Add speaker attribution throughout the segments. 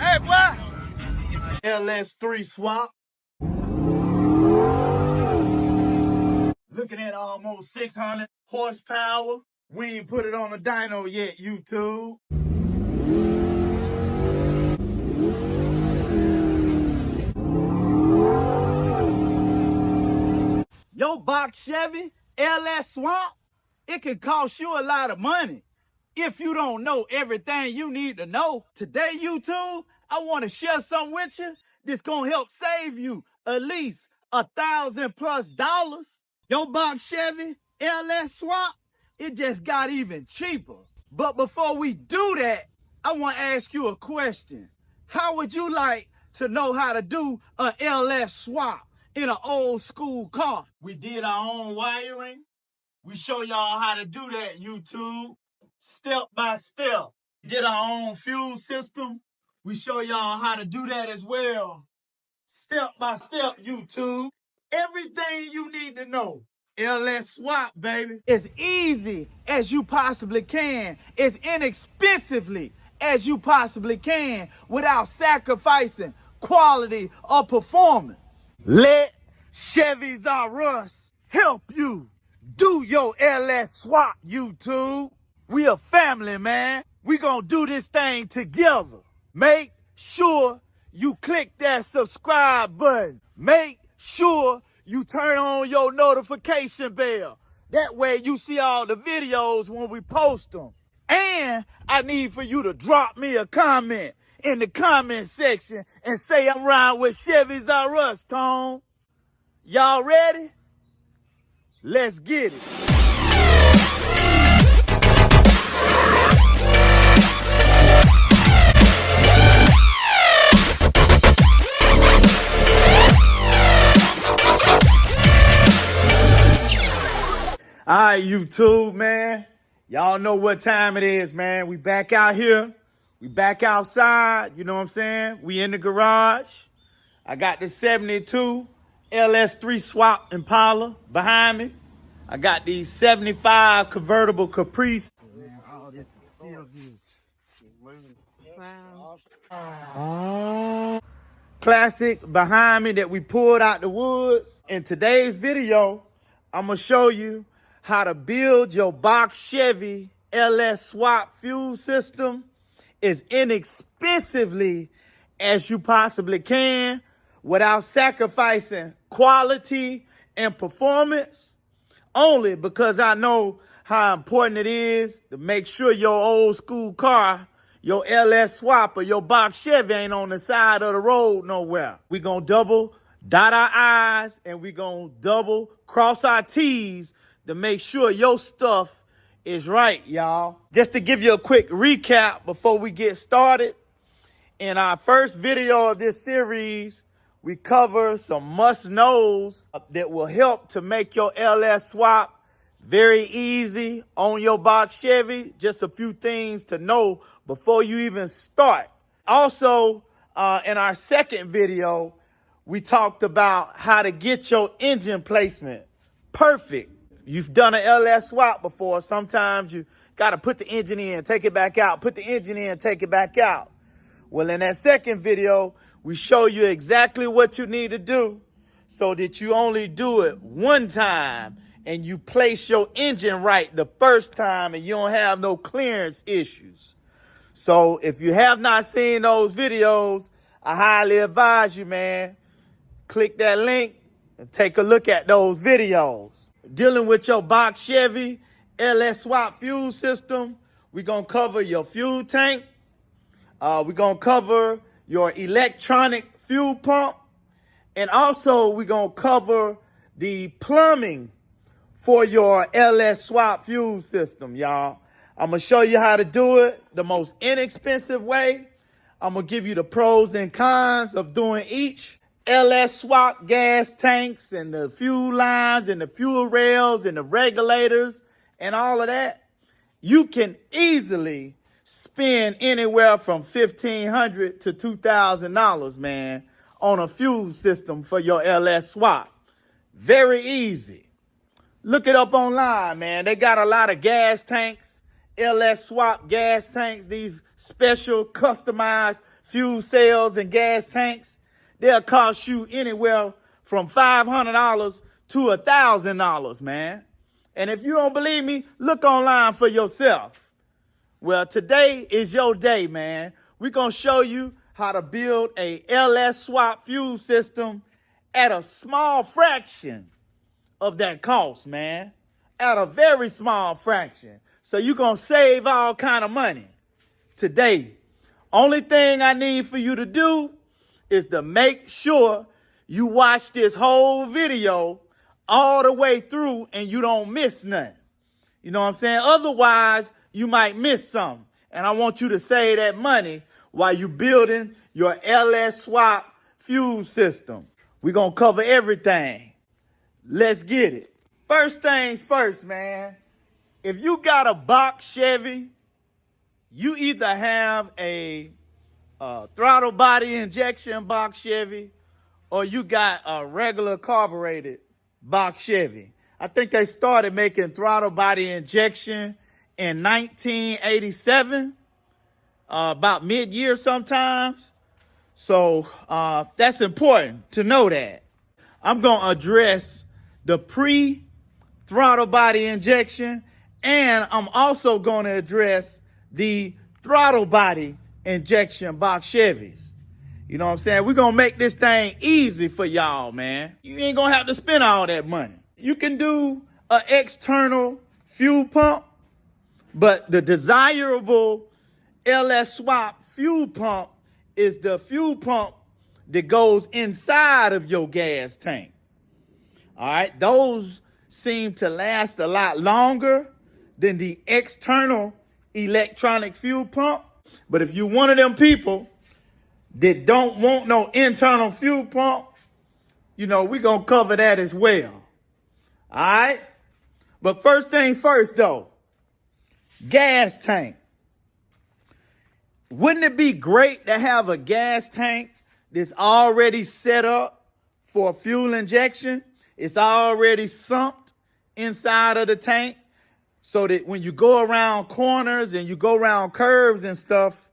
Speaker 1: Hey, boy. LS3 swap. Looking at almost 600 horsepower. We ain't put it on the dyno yet, YouTube. Your Box Chevy LS Swap, it can cost you a lot of money if you don't know everything you need to know. Today, YouTube, I want to share something with you that's going to help save you at least $1,000+. Your Box Chevy LS Swap, it just got even cheaper. But before we do that, I want to ask you a question. How would you like to know how to do a LS swap in an old school car? We did our own wiring. We show y'all how to do that, YouTube, step by step. We did our own fuel system. We show y'all how to do that as well, step by step, YouTube. Everything you need to know. LS swap, baby. As easy as you possibly can, as inexpensively as you possibly can, without sacrificing quality or performance. Let Chevy's R Us help you do your LS swap, YouTube. We a family, man. We gonna do this thing together. Make sure you click that subscribe button. Make sure you turn on your notification bell. That way you see all the videos when we post them. And I need for you to drop me a comment in the comment section and say I'm riding with Chevy's R Us, Tone. Y'all ready? Let's get it. All right, YouTube, man. Y'all know what time it is, man. We back out here. We back outside. You know what I'm saying? We in the garage. I got the 72 LS3 Swap Impala behind me. I got the 75 convertible Caprice. Classic behind me that we pulled out the woods. In today's video, I'm going to show you how to build your Box Chevy LS Swap fuel system as inexpensively as you possibly can without sacrificing quality and performance, only because I know how important it is to make sure your old school car, your LS Swap or your Box Chevy ain't on the side of the road nowhere. We gonna double dot our I's and we gonna double cross our T's to make sure your stuff is right, y'all. Just to give you a quick recap before we get started, in our first video of this series, we cover some must-knows that will help to make your LS swap very easy on your Box Chevy. Just a few things to know before you even start. Also, in our second video, we talked about how to get your engine placement perfect. You've done an LS swap before. Sometimes you got to put the engine in, take it back out, put the engine in, take it back out. Well, in that second video, we show you exactly what you need to do so that you only do it one time and you place your engine right the first time and you don't have no clearance issues. So if you have not seen those videos, I highly advise you, man, click that link and take a look at those videos. Dealing with your Box Chevy LS Swap fuel system, we're going to cover your fuel tank. We're going to cover your electronic fuel pump. And also, we're going to cover the plumbing for your LS Swap fuel system, y'all. I'm going to show you how to do it the most inexpensive way. I'm going to give you the pros and cons of doing each. LS Swap gas tanks and the fuel lines and the fuel rails and the regulators and all of that. You can easily spend anywhere from $1,500 to $2,000, man, on a fuel system for your LS Swap. Very easy. Look it up online, man. They got a lot of gas tanks, LS Swap gas tanks, these special customized fuel cells and gas tanks, they'll cost you anywhere from $500 to $1,000, man. And if you don't believe me, look online for yourself. Well, today is your day, man. We're going to show you how to build a LS Swap fuel system at a small fraction of that cost, man. At a very small fraction. So you're going to save all kind of money today. Only thing I need for you to do is to make sure you watch this whole video all the way through and you don't miss nothing. You know what I'm saying? Otherwise, you might miss something. And I want you to save that money while you're building your LS Swap fuel system. We're going to cover everything. Let's get it. First things first, man. If you got a Box Chevy, you either have a throttle body injection Box Chevy or you got a regular carbureted Box Chevy. I think they started making throttle body injection in 1987, about mid-year sometimes. So that's important to know that. I'm going to address the pre-throttle body injection, and I'm also going to address the throttle body injection Box Chevys. You know what I'm saying? We're going to make this thing easy for y'all, man. You ain't going to have to spend all that money. You can do an external fuel pump, but the desirable LS Swap fuel pump is the fuel pump that goes inside of your gas tank. All right, those seem to last a lot longer than the external electronic fuel pump. But if you're one of them people that don't want no internal fuel pump, you know, we're going to cover that as well. All right? But first things first, though, gas tank. Wouldn't it be great to have a gas tank that's already set up for fuel injection? It's already sumped inside of the tank so that when you go around corners and you go around curves and stuff,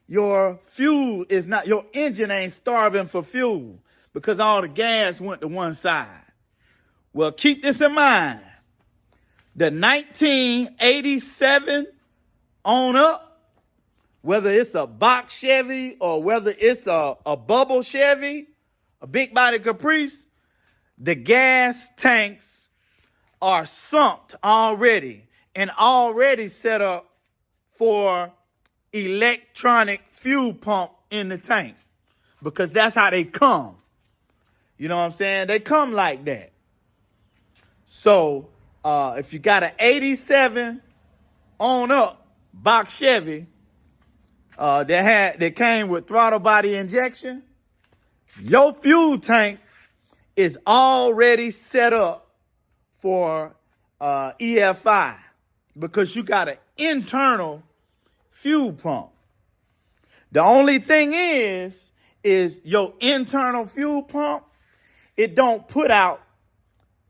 Speaker 1: your fuel is not, your engine ain't starving for fuel because all the gas went to one side. Well, keep this in mind. The 1987 on up, whether it's a box Chevy or whether it's a bubble Chevy, a big body Caprice, the gas tanks are sumped already and already set up for electronic fuel pump in the tank because that's how they come. You know what I'm saying? They come like that. So if you got an 87 on up box Chevy that came with throttle body injection, your fuel tank is already set up for EFI because you got an internal fuel pump. The only thing is your internal fuel pump, it don't put out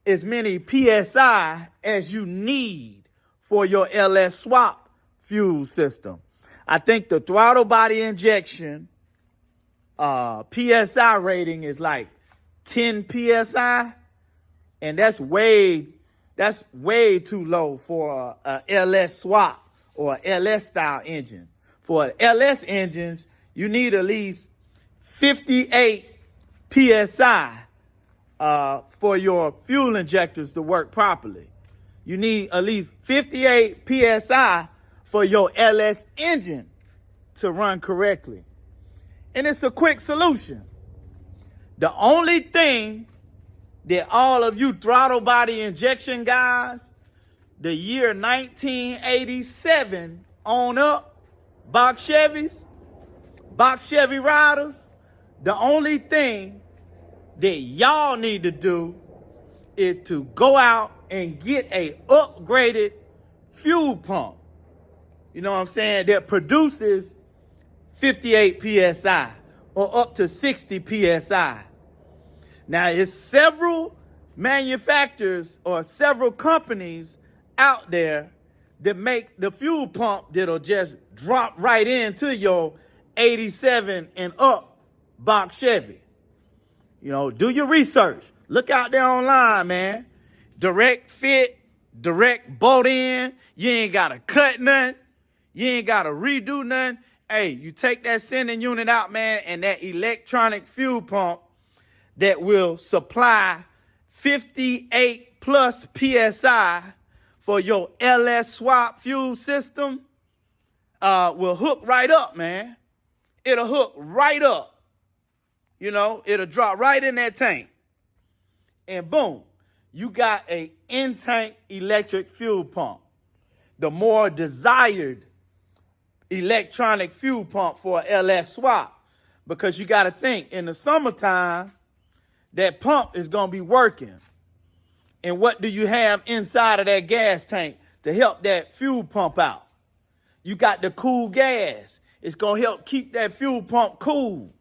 Speaker 1: as many PSI as you need for your LS Swap fuel system. I think the throttle body injection PSI rating is like 10 PSI, and that's way too low for a LS Swap or a LS style engine. For LS engines, you need at least 58 PSI for your fuel injectors to work properly. You need at least 58 PSI for your LS engine to run correctly. And it's a quick solution. The only thing that all of you throttle body injection guys, the year 1987 on up, box Chevys, box Chevy riders, the only thing that y'all need to do is to go out and get a upgraded fuel pump. You know what I'm saying? That produces 58 PSI or up to 60 PSI. Now, it's several manufacturers or several companies out there that make the fuel pump that'll just drop right into your 87 and up Box Chevy. You know, do your research. Look out there online, man. Direct fit, direct bolt in. You ain't got to cut nothing. You ain't got to redo nothing. Hey, you take that sending unit out, man, and that electronic fuel pump that will supply 58 plus PSI for your LS Swap fuel system will hook right up, man. It'll hook right up. You know, it'll drop right in that tank. And boom, you got a in-tank electric fuel pump. The more desired electronic fuel pump for a LS Swap. Because you got to think, in the summertime, that pump is going to be working. And what do you have inside of that gas tank to help that fuel pump out? You got the cool gas. It's going to help keep that fuel pump cool.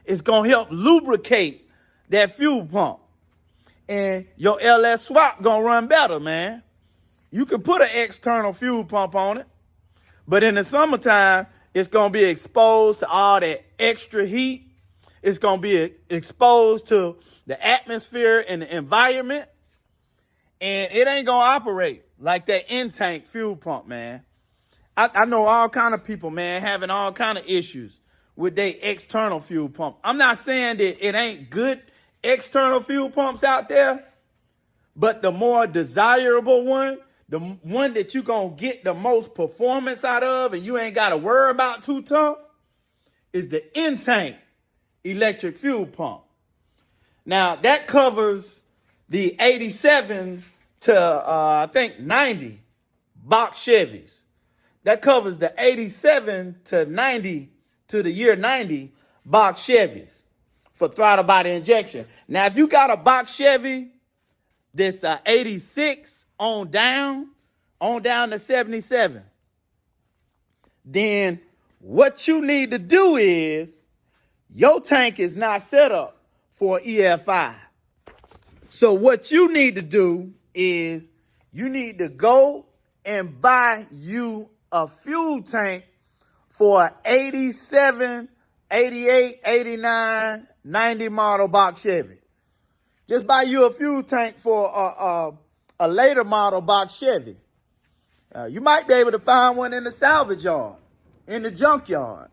Speaker 1: It's going to help lubricate that fuel pump. And your LS Swap going to run better, man. You can put an external fuel pump on it. But in the summertime, it's going to be exposed to all that extra heat. It's going to be exposed to the atmosphere and the environment. And it ain't going to operate like that in-tank fuel pump, man. I know all kind of people, man, having all kind of issues with their external fuel pump. I'm not saying that it ain't good external fuel pumps out there, but the more desirable one, the one that you're going to get the most performance out of and you ain't got to worry about too tough, is the in-tank electric fuel pump. Now, that covers the 87 to, I think, 90 Box Chevys. That covers the 87 to 90 to the year 90 Box Chevys for throttle body injection. Now, if you got a Box Chevy that's 86 on down to 77, then what you need to do is your tank is not set up for EFI. So what you need to do is you need to go and buy you a fuel tank for 87, 88, 89, 90 model Box Chevy. Just buy you a fuel tank for a later model Box Chevy. You might be able to find one in the salvage yard, in the junkyard.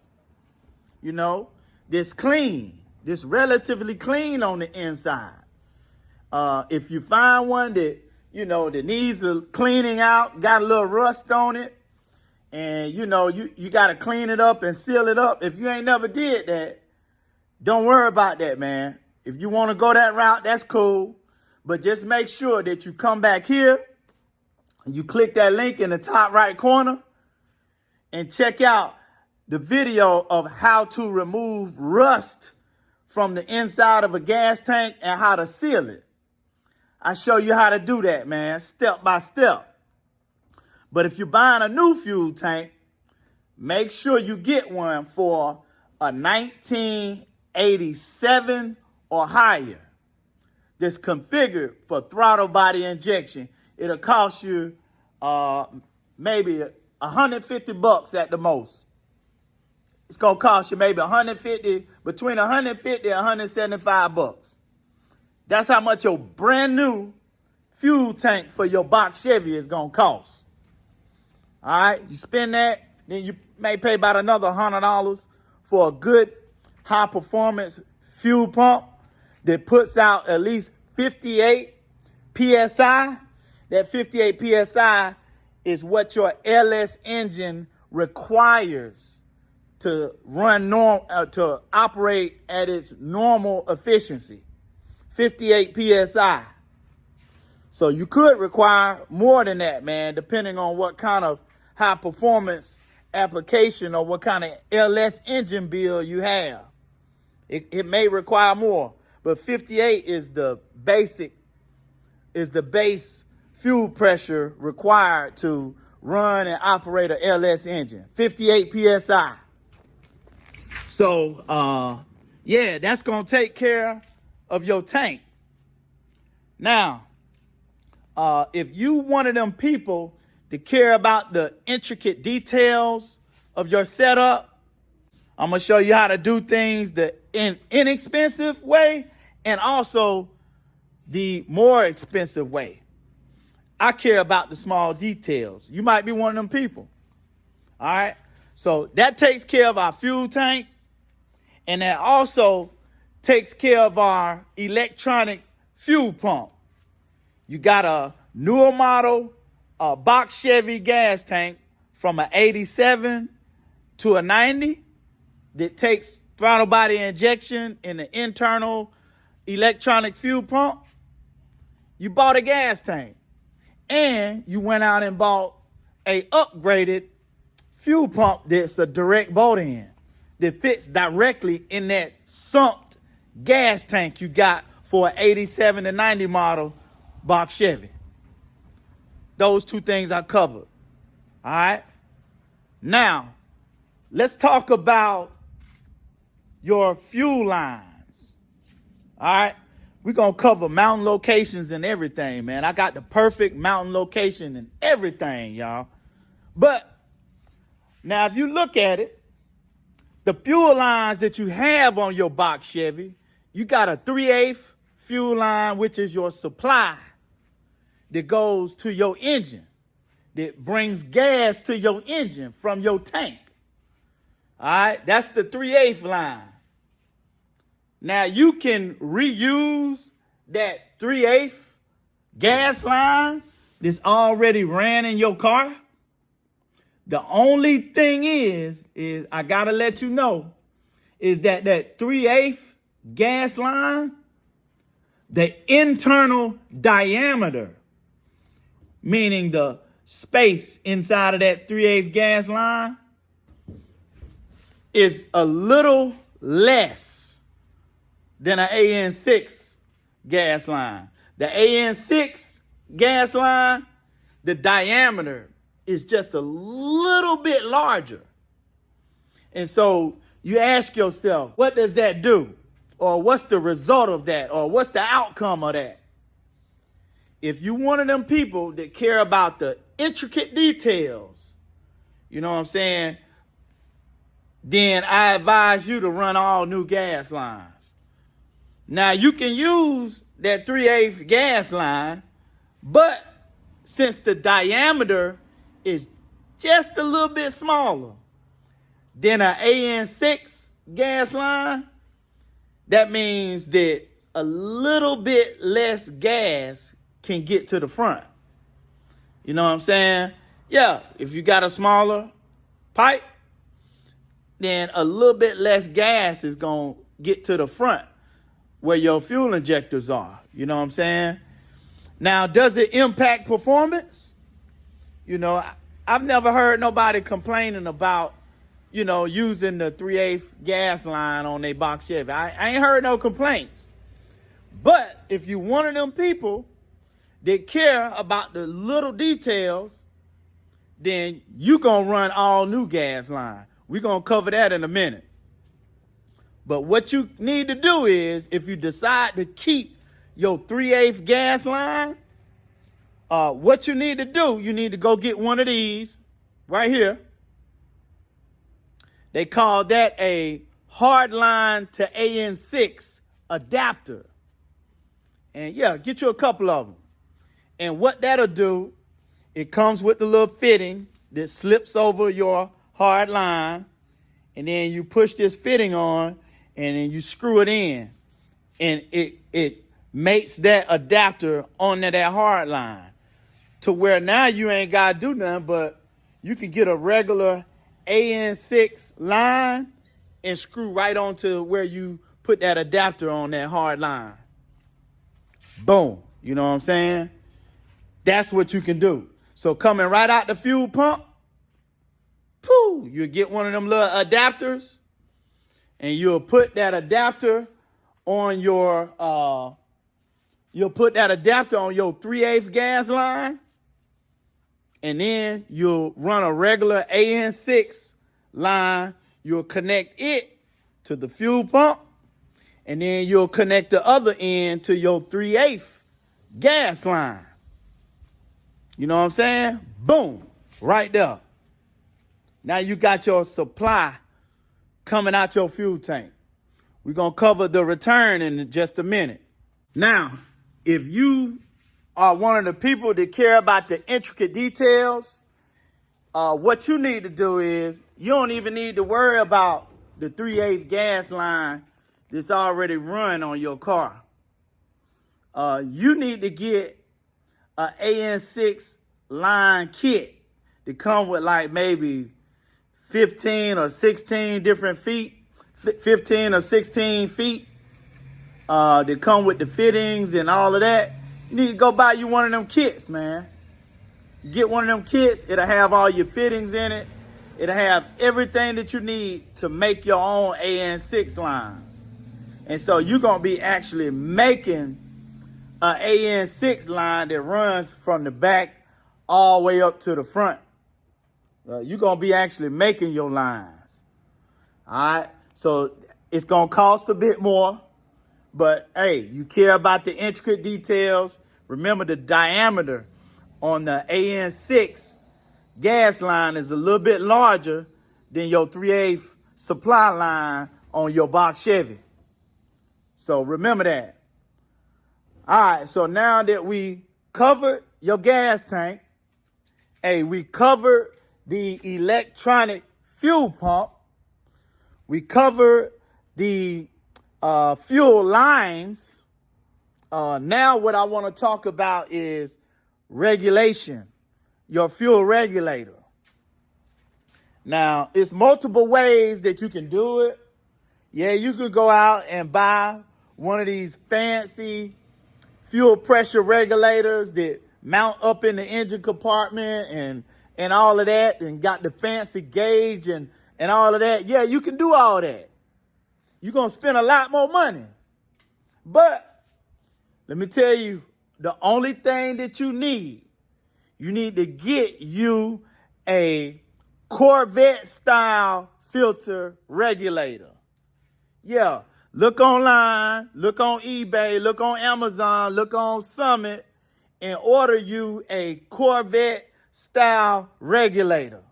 Speaker 1: You know, this clean, this relatively clean on the inside. If you find one that, you know, that needs a cleaning out, got a little rust on it, and, you know, you got to clean it up and seal it up. If you ain't never did that, don't worry about that, man. If you want to go that route, that's cool. But just make sure that you come back here and you click that link in the top right corner and check out the video of how to remove rust from the inside of a gas tank and how to seal it. I show you how to do that, man, step by step. But if you're buying a new fuel tank, make sure you get one for a 1987 or higher that's configured for throttle body injection. It'll cost you maybe $150 at the most. It's going to cost you maybe between $150 and $175. That's how much your brand new fuel tank for your Box Chevy is going to cost. All right, you spend that, then you may pay about another $100 for a good high performance fuel pump that puts out at least 58 PSI. That 58 PSI is what your LS engine requires to run to operate at its normal efficiency. 58 PSI. So you could require more than that, man, depending on what kind of high performance application or what kind of LS engine build you have. It may require more, but 58 is the base fuel pressure required to run and operate a LS engine. 58 PSI. So, yeah, that's going to take care of your tank. Now, if you one of them people that care about the intricate details of your setup, I'm going to show you how to do things the inexpensive way and also the more expensive way. I care about the small details. You might be one of them people. All right. So that takes care of our fuel tank. And that also takes care of our electronic fuel pump. You got a newer model, a Box Chevy gas tank from an 87 to a 90 that takes throttle body injection in the internal electronic fuel pump. You bought a gas tank and you went out and bought a upgraded fuel pump that's a direct bolt in that fits directly in that sumped gas tank you got for an 87 to 90 model Box Chevy. Those two things I covered. All right. Now, let's talk about your fuel lines. All right. We're going to cover mountain locations and everything, man. I got the perfect mountain location and everything, y'all. But now, if you look at it, the fuel lines that you have on your Box Chevy, you got a 3/8 fuel line, which is your supply that goes to your engine, that brings gas to your engine from your tank. All right, that's the 3/8 line. Now, you can reuse that 3/8 gas line that's already ran in your car. The only thing is I gotta let you know, is that 3/8 gas line, the internal diameter, meaning the space inside of that 3/8 gas line, is a little less than an AN6 gas line. The AN6 gas line, the diameter is just a little bit larger. And so you ask yourself, what does that do? Or what's the result of that? Or what's the outcome of that? If you one of them people that care about the intricate details, you know what I'm saying, then I advise you to run all new gas lines. Now, you can use that 3/8 gas line, but since the diameter is just a little bit smaller than an AN6 gas line, that means that a little bit less gas can get to the front. You know what I'm saying? Yeah, if you got a smaller pipe, then a little bit less gas is going to get to the front where your fuel injectors are. You know what I'm saying? Now, does it impact performance? You know, I've never heard nobody complaining about, you know, using the 3/8 gas line on their Box Chevy. I ain't heard no complaints. But if you one of them people that care about the little details, then you gonna run all new gas line. We're gonna cover that in a minute. But what you need to do is, if you decide to keep your 3/8 gas line, what you need to do, you need to go get one of these right here. They call that a hardline to AN6 adapter. And yeah, get you a couple of them. And what that'll do, it comes with the little fitting that slips over your hard line. And then you push this fitting on and then you screw it in. And it mates that adapter onto that hard line, to where now you ain't got to do nothing, but you can get a regular AN6 line and screw right onto where you put that adapter on that hard line. Boom. You know what I'm saying? That's what you can do. So coming right out the fuel pump, pooh, you get one of them little adapters and you'll put that adapter on your, you'll put that adapter on your 3/8 gas line. And then you'll run a regular AN6 line. You'll connect it to the fuel pump. And then you'll connect the other end to your 3/8 gas line. You know what I'm saying? Boom, right there. Now you got your supply coming out your fuel tank. We're going to cover the return in just a minute. Now, if you are one of the people that care about the intricate details, what you need to do is you don't even need to worry about the 3/8 gas line that's already run on your car. You need to get an AN6 line kit to come with like maybe 15 or 16 different feet, 15 or 16 feet. They come with the fittings and all of that. You need to go buy you one of them kits, man. Get one of them kits. It'll have all your fittings in it. It'll have everything that you need to make your own AN6 lines. And so you're going to be actually making an AN6 line that runs from the back all the way up to the front. You're going to be actually making your lines. All right? So it's going to cost a bit more. But, hey, you care about the intricate details. Remember, the diameter on the AN6 gas line is a little bit larger than your 3/8 supply line on your Box Chevy. So remember that. All right, so now that we covered your gas tank, hey, we covered the electronic fuel pump, we covered the fuel lines. Now what I want to talk about is regulation, your fuel regulator. Now, it's multiple ways that you can do it. Yeah, you can go out and buy one of these fancy fuel pressure regulators that mount up in the engine compartment and all of that, and got the fancy gauge and all of that. Yeah, you can do all that. You're going to spend a lot more money. But let me tell you, the only thing that you need to get you a Corvette style filter regulator. Yeah, look online, look on eBay, look on Amazon, look on Summit, and order you a Corvette style regulator.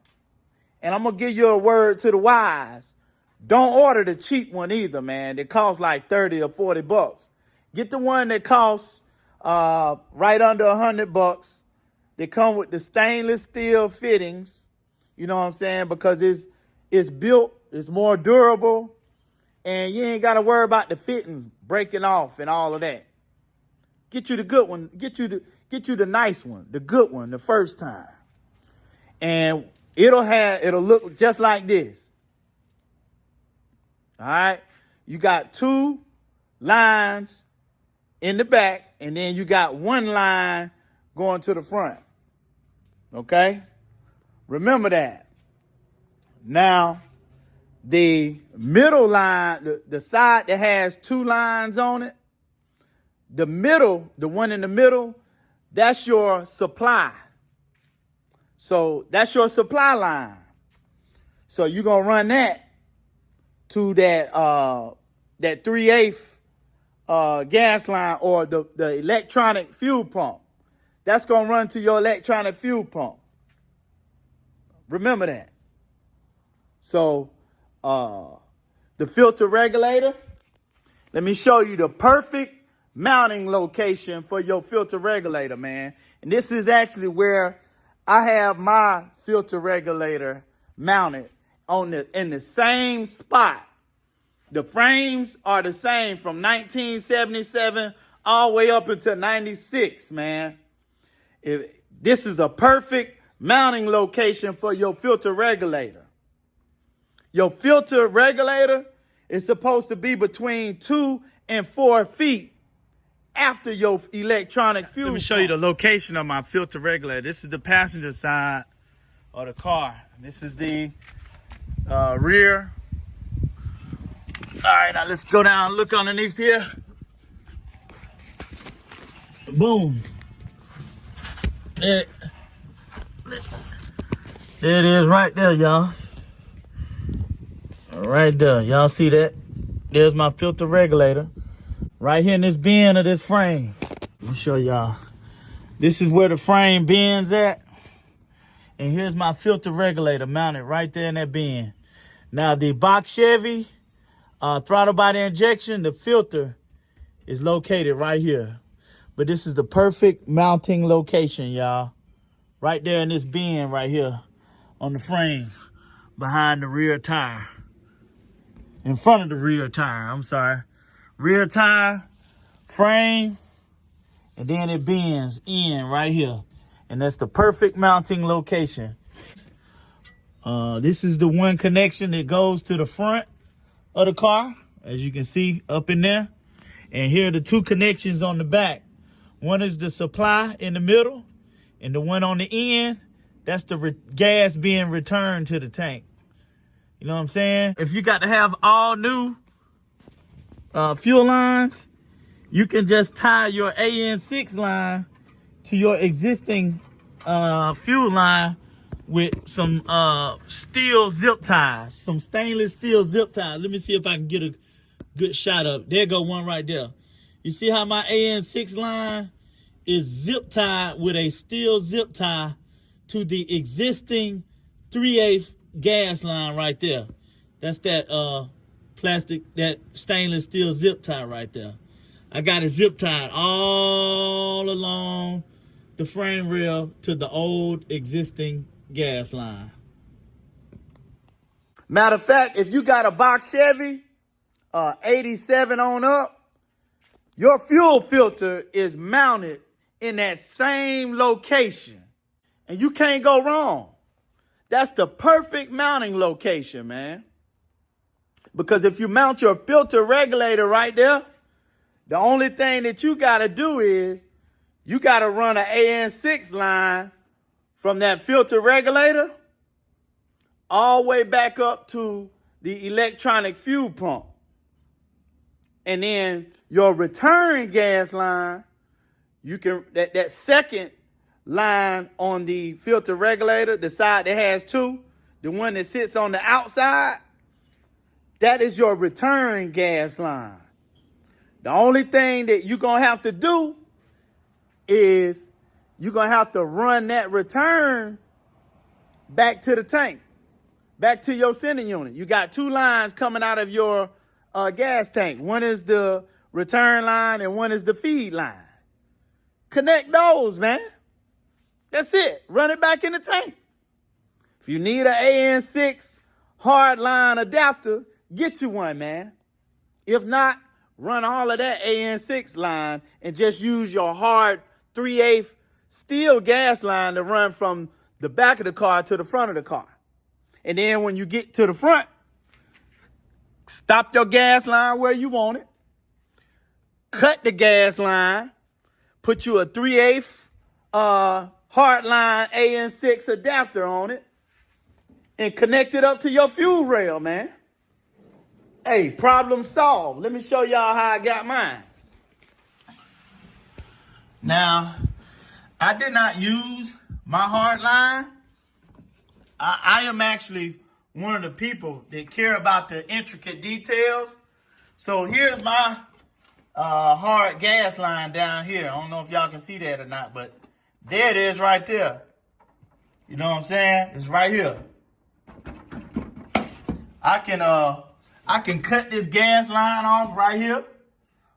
Speaker 1: And I'm going to give you a word to the wise. Don't order the cheap one either, man. It costs like 30 or 40 bucks. Get the one that costs right under $100. They come with the stainless steel fittings. You know what I'm saying? Because it's built, it's more durable, and you ain't got to worry about the fittings breaking off and all of that. Get you the good one. Get you the nice one, the good one, the first time. And it'll look just like this. All right? You got 2 lines in the back, and then you got 1 line going to the front. Okay? Remember that. Now, the middle line, the side that has 2 lines on it, the middle, the one in the middle, that's your supply. So that's your supply line. So you're going to run that to that 3/8 gas line, or the electronic fuel pump. That's going to run to your electronic fuel pump. Remember that. So the filter regulator, let me show you the perfect mounting location for your filter regulator, man. And this is actually where I have my filter regulator mounted in the same spot. The frames are the same from 1977 all the way up until 96, man. This is a perfect mounting location for your filter regulator. Your filter regulator is supposed to be between 2 and 4 feet after your electronic fuel. Let me show you the location of my filter regulator. This is the passenger side of the car. This is the rear. All right, now let's go down and look underneath here. Boom. There it is right there, y'all. Right there. Y'all see that? There's my filter regulator. Right here in this bend of this frame. Let me show y'all. This is where the frame bends at. And here's my filter regulator mounted right there in that bend. Now the Box Chevy throttle body injection, the filter is located right here. But this is the perfect mounting location, y'all. Right there in this bin right here on the frame behind the rear tire. In front of the rear tire, I'm sorry. Rear tire, frame, and then it bends in right here. And that's the perfect mounting location. This is the one connection that goes to the front of the car, as you can see up in there. And here are the two connections on the back. One is the supply in the middle, and the one on the end, that's the gas being returned to the tank. You know what I'm saying? If you got to have all new fuel lines, you can just tie your AN6 line to your existing fuel line with some steel zip ties, some stainless steel zip ties. Let me see if I can get a good shot up. There go one right there. You see how my AN6 line is zip tied with a steel zip tie to the existing 3/8 gas line right there. That's that plastic, that stainless steel zip tie right there. I got it zip tied all along the frame rail to the old existing gas line. Matter of fact, if you got a Box Chevy 87 on up, your fuel filter is mounted in that same location. And you can't go wrong. That's the perfect mounting location, man. Because if you mount your filter regulator right there, the only thing that you got to do is you got to run an AN6 line from that filter regulator all the way back up to the electronic fuel pump. And then your return gas line, you can, that second line on the filter regulator, the side that has two, the one that sits on the outside, that is your return gas line. The only thing that you're going to have to do is you're going to have to run that return back to the tank, back to your sending unit. You got two lines coming out of your gas tank. One is the return line and one is the feed line. Connect those, man. That's it. Run it back in the tank. If you need an AN6 hard line adapter, get you one, man. If not, run all of that AN6 line and just use your hard 3/8 steel gas line to run from the back of the car to the front of the car. And then when you get to the front, stop your gas line where you want it. Cut the gas line. Put you a 3/8 hardline AN6 adapter on it. And connect it up to your fuel rail, man. Hey, problem solved. Let me show y'all how I got mine. Now, I did not use my hard line. I am actually one of the people that care about the intricate details. So here's my hard gas line down here. I don't know if y'all can see that or not, but there it is right there. You know what I'm saying? It's right here. I can cut this gas line off right here,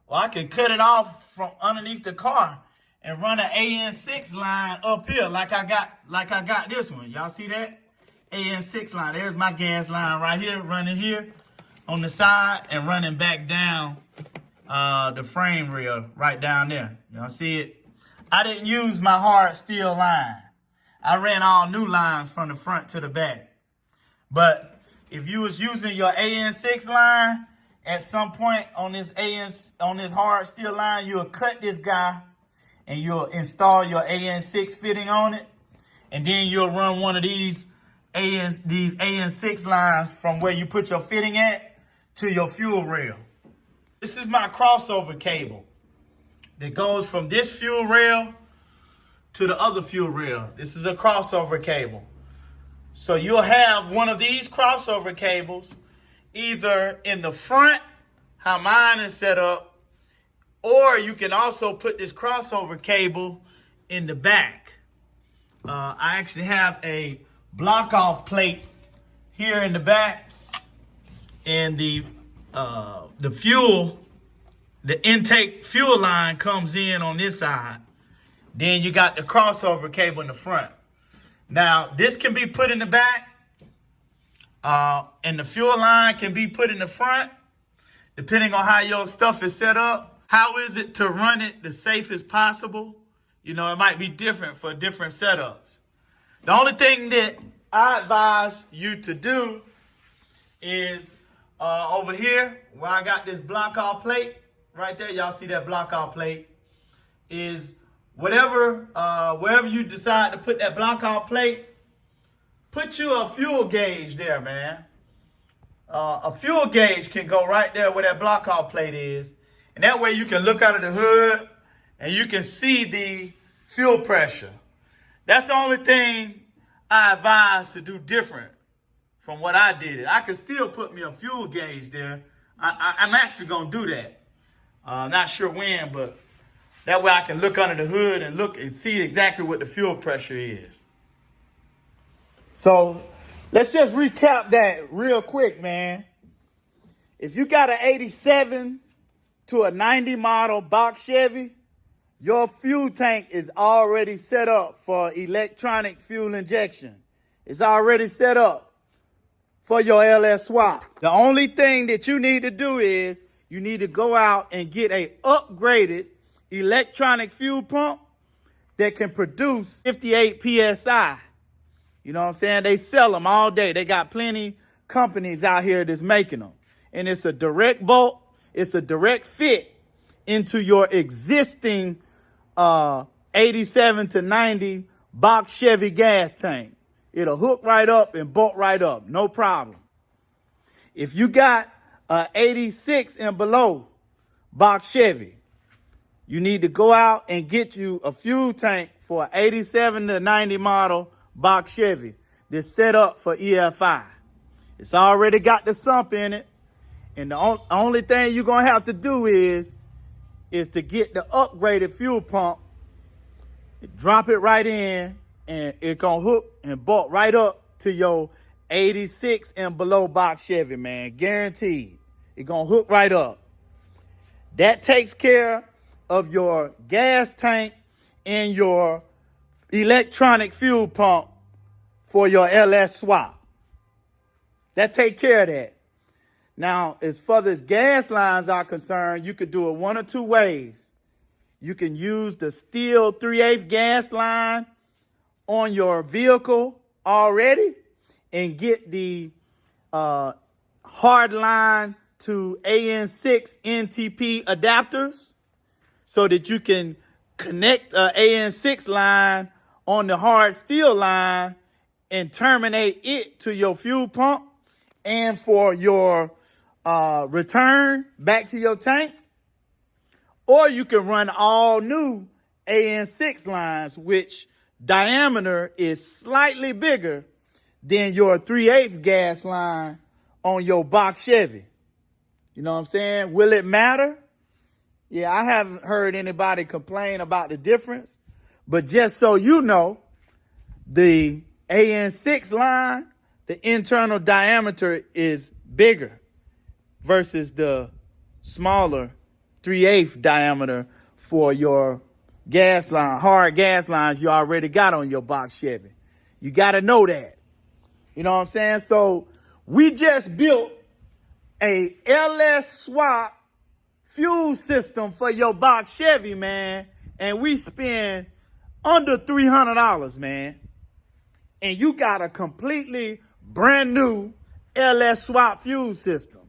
Speaker 1: or I can cut it off from underneath the car and run an AN6 line up here like I got this one. Y'all see that? AN6 line. There's my gas line right here, running here on the side and running back down the frame rail right down there. Y'all see it? I didn't use my hard steel line. I ran all new lines from the front to the back. But if you was using your AN6 line at some point on this hard steel line, you'll cut this guy and you'll install your AN6 fitting on it. And then you'll run one of these AN6 lines from where you put your fitting at to your fuel rail. This is my crossover cable that goes from this fuel rail to the other fuel rail. This is a crossover cable. So you'll have one of these crossover cables either in the front, how mine is set up, or you can also put this crossover cable in the back. I actually have a block off plate here in the back and the fuel, the intake fuel line comes in on this side. Then you got the crossover cable in the front. Now, this can be put in the back, and the fuel line can be put in the front, depending on how your stuff is set up. How is it to run it the safest possible? You know, it might be different for different setups. The only thing that I advise you to do is over here, where I got this block off plate, right there, y'all see that block off plate, is wherever you decide to put that block off plate, put you a fuel gauge there, man. A fuel gauge can go right there where that block off plate is. And that way you can look out of the hood and you can see the fuel pressure. That's the only thing I advise to do different from what I did. I could still put me a fuel gauge there. I'm actually going to do that. Not sure when, but that way I can look under the hood and look and see exactly what the fuel pressure is. So let's just recap that real quick, man. If you got an 87 to a 90 model Box Chevy, your fuel tank is already set up for electronic fuel injection. It's already set up for your LS Swap. The only thing that you need to do is you need to go out and get a upgraded electronic fuel pump that can produce 58 PSI. You know what I'm saying? They sell them all day. They got plenty companies out here that's making them. And it's a direct bolt. It's a direct fit into your existing 87 to 90 Box Chevy gas tank. It'll hook right up and bolt right up. No problem. If you got 86 and below Box Chevy, you need to go out and get you a fuel tank for an 87 to 90 model Box Chevy that's set up for EFI. It's already got the sump in it. And the only thing you're going to have to do is to get the upgraded fuel pump, drop it right in, and it's going to hook and bolt right up to your 86 and below Box Chevy, man. Guaranteed. It's going to hook right up. That takes care of your gas tank and your electronic fuel pump for your LS Swap. That take care of that. Now, as far as gas lines are concerned, you could do it one or two ways. You can use the steel 3/8 gas line on your vehicle already and get the hard line to AN6 NTP adapters so that you can connect an AN6 line on the hard steel line and terminate it to your fuel pump and for your return back to your tank. Or you can run all new AN6 lines, which diameter is slightly bigger than your 3/8 gas line on your Box Chevy. You know what I'm saying? Will it matter? Yeah, I haven't heard anybody complain about the difference. But just so you know, the AN6 line, the internal diameter is bigger versus the smaller 3/8 diameter for your gas line, hard gas lines you already got on your Box Chevy. You got to know that. You know what I'm saying? So we just built a LS Swap fuel system for your Box Chevy, man. And we spend under $300, man. And you got a completely brand new LS Swap fuel system.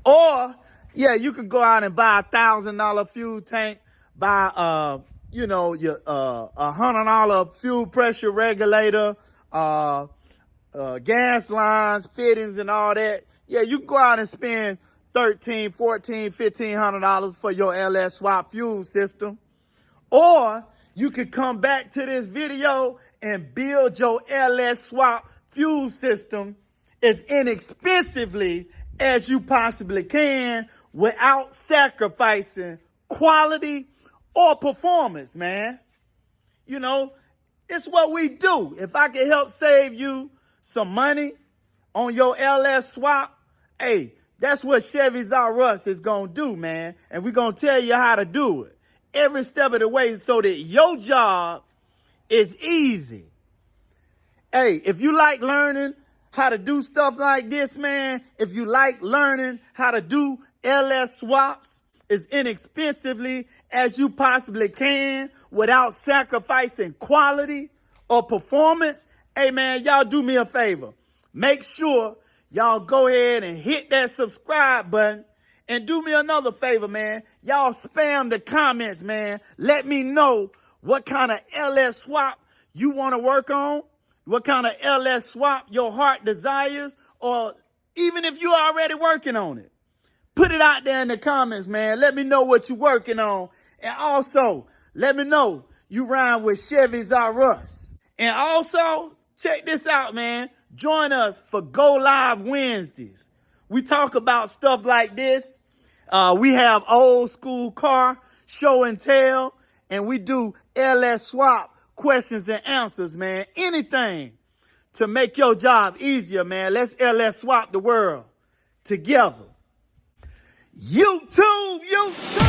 Speaker 1: Or, yeah, you could go out and buy a $1,000 fuel tank, buy, your $100 fuel pressure regulator, gas lines, fittings, and all that. Yeah, you can go out and spend $1,300, $1,400, $1,500 for your LS Swap fuel system. Or you could come back to this video and build your LS Swap fuel system as inexpensively as you possibly can without sacrificing quality or performance, man. You know, it's what we do. If I can help save you some money on your LS Swap, Hey, that's what Chevy's R Us is going to do, man. And we're going to tell you how to do it every step of the way so that your job is easy. Hey, if you like learning how to do stuff like this, man, if you like learning how to do LS swaps as inexpensively as you possibly can without sacrificing quality or performance, hey, man, y'all do me a favor. Make sure y'all go ahead and hit that subscribe button. And do me another favor, man. Y'all spam the comments, man. Let me know what kind of LS swap you want to work on, what kind of LS swap your heart desires, or even if you're already working on it. Put it out there in the comments, man. Let me know what you're working on. And also, let me know you rhyme with Chevy's R Us. And also, check this out, man. Join us for Go Live Wednesdays. We talk about stuff like this. We have old school car show and tell, and we do LS swap questions and answers, man. Anything to make your job easier, man. Let's LS swap the world together. YouTube.